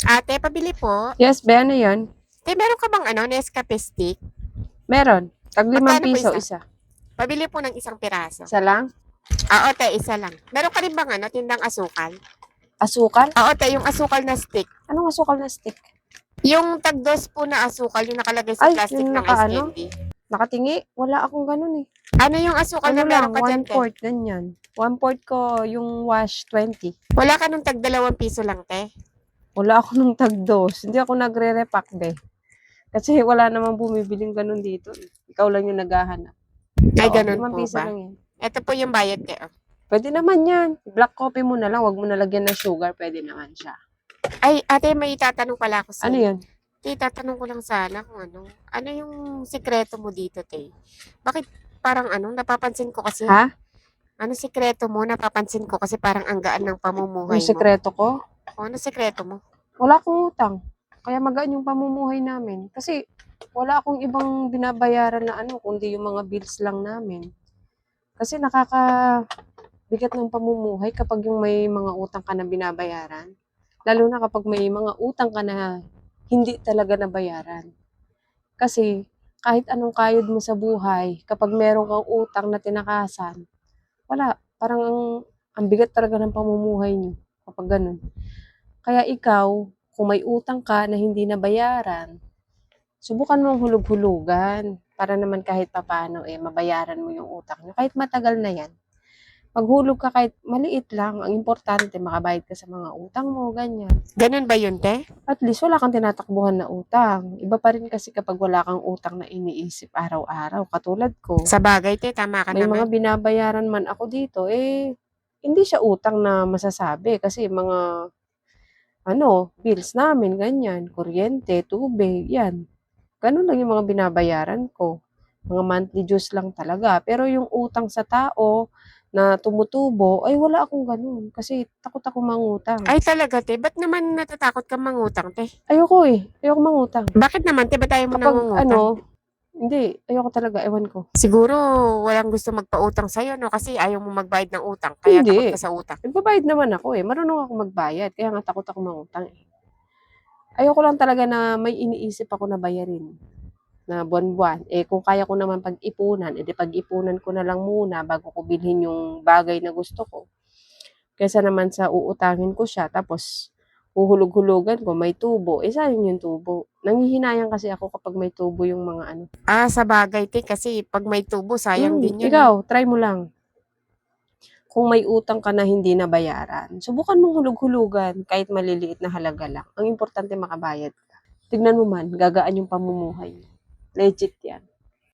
Ate, pabili po. Yes, be, ano yan? Te, meron ka bang Nescafe stick? Meron. Tag 5 Magkano po piso, isa? isa. Pabili po ng isang piraso. Isa lang? Oo, te, isa lang. Meron ka rin bang tindang asukal? Asukal? Oo, te, yung asukal na stick. Anong asukal na stick? Yung tagdos po na asukal, yung nakalagay sa Ay, plastic yung ng ice candy. Nakatingi? Wala akong ganun eh. Ano yung asukal na Ano meron lang, ka dyan, te? 1/4, ganyan. 1/4 ko yung wash 20. Wala ka nung tag 2 piso lang, te? Wala ako nung tagdos. Hindi ako nagre-repack, be. Kasi wala namang bumibiling ganun dito. Ikaw lang yung naghahanap. Ay, Oo, ganun 5 po piso ba? lang yan. Ito po yung bayad, te. Oh. Pwede naman yan. Black coffee mo na lang. Huwag mo nalagyan ng sugar. Pwede naman siya. Ay, ate, may itatanong pala ako sa'yo. Ano yun? Te, tatanong ko lang sana kung ano yung sikreto mo dito, te? Bakit parang napapansin ko kasi, Ha? ano sikreto mo? Napapansin ko kasi parang ang gaan ng Yung pamumuhay mo. sekreto ko? O, ano sikreto mo? Wala akong utang. Kaya magaan yung pamumuhay namin. Kasi wala akong ibang binabayaran na kundi yung mga bills lang namin. Kasi nakakabigat ng pamumuhay kapag yung may mga utang ka na binabayaran. Lalo na kapag may mga utang ka na hindi talaga nabayaran. Kasi kahit anong kayod mo sa buhay, kapag meron kang utang na tinakasan, wala. Parang ang bigat talaga ng pamumuhay niyo kapag ganun. Kaya ikaw, kung may utang ka na hindi nabayaran, subukan mong hulug-hulugan para naman kahit papaano mabayaran mo yung utang nyo. Kahit matagal na yan. Maghulog ka kahit maliit lang. Ang importante, makabayad ka sa mga utang mo, ganyan. Ganun ba yun, te? At least wala kang tinatakbuhan na utang. Iba pa rin kasi kapag wala kang utang na iniisip araw-araw. Katulad ko, Sa bagay, te, tama ka may mga naman. binabayaran man ako dito, hindi siya utang na masasabi. Kasi mga bills namin, ganyan, kuryente, tubig, yan. Ganun lang yung mga binabayaran ko. Mga monthly dues lang talaga. Pero yung utang sa tao na tumutubo, ay wala akong ganun. Kasi takot ako mangutang. Ay, talaga, te. Ba't naman natatakot ka mangutang, te? Ayoko Ayoko mangutang. Bakit naman, te? Ba't tayo mo Kapag nangungutang? hindi. Ayoko talaga. Ewan ko. Siguro, walang gusto magpautang sa'yo, no? Kasi ayaw mo magbayad ng utang. Kaya takot Hindi. ka sa utang. Nagbabayad naman ako Marunong ako magbayad. Kaya nga takot ako mangutang Ayoko lang talaga na may iniisip ako na bayarin na buwan-buwan. Kung kaya ko naman pag-ipunan, pag-ipunan ko na lang muna bago ko bilhin yung bagay na gusto ko. Kaysa naman sa uutangin ko siya, tapos huhulog-hulugan ko, may tubo. Sayang yung tubo. Nanghihinayang kasi ako kapag may tubo yung mga Sa bagay, te. Kasi pag may tubo, sayang din yun, no? Ikaw, try mo lang. Kung may utang ka na hindi nabayaran, subukan mong hulog-hulugan kahit maliliit na halaga lang. Ang importante makabayad ka. Tignan mo man, gagaan yung pamumuhay. Legit yan.